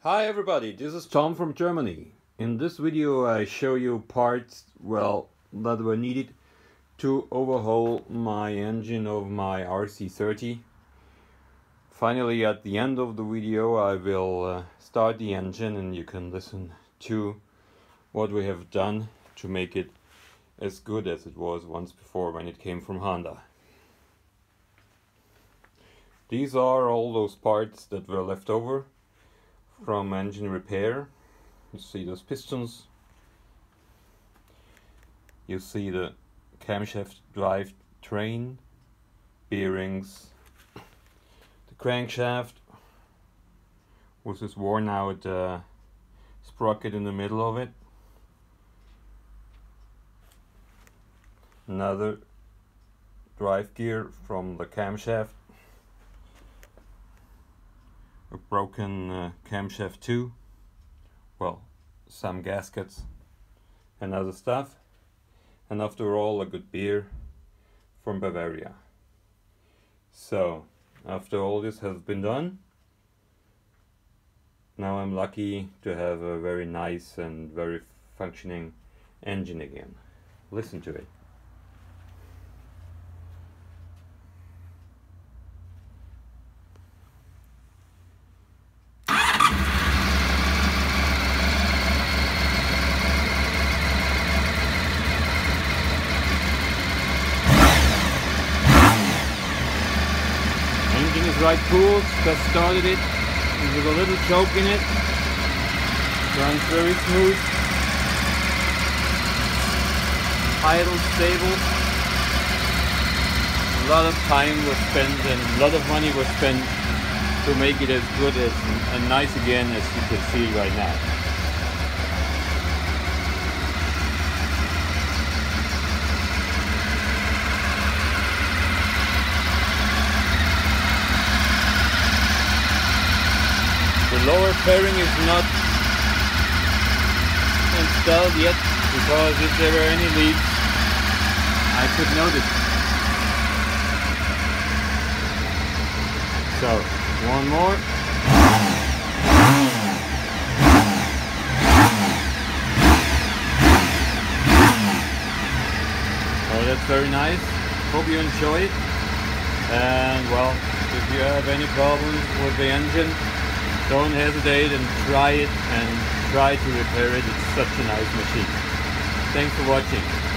Hi everybody, this is Tom from Germany. In this video I show you parts, that were needed to overhaul my engine of my RC30. Finally, at the end of the video I will start the engine and you can listen to what we have done to make it as good as it was once before when it came from Honda. These are all those parts that were left over from engine repair. You see those pistons, you see the camshaft drive train, bearings, the crankshaft with this worn out sprocket in the middle of it, another drive gear from the camshaft, a broken camshaft too, some gaskets and other stuff, and after all a good beer from Bavaria. So after all this has been done, now I'm lucky to have a very nice and very functioning engine again. Listen to it. Engine is right cool, just started it, with a little choke in it, runs very smooth, idle, stable. A lot of time was spent and a lot of money was spent to make it as good as and nice again as you can see right now. The lower fairing is not installed yet because if there were any leaks I could notice. So, one more. So that's very nice. Hope you enjoy it. And if you have any problems with the engine, don't hesitate and try it and try to repair it. It's such a nice machine. Thanks for watching.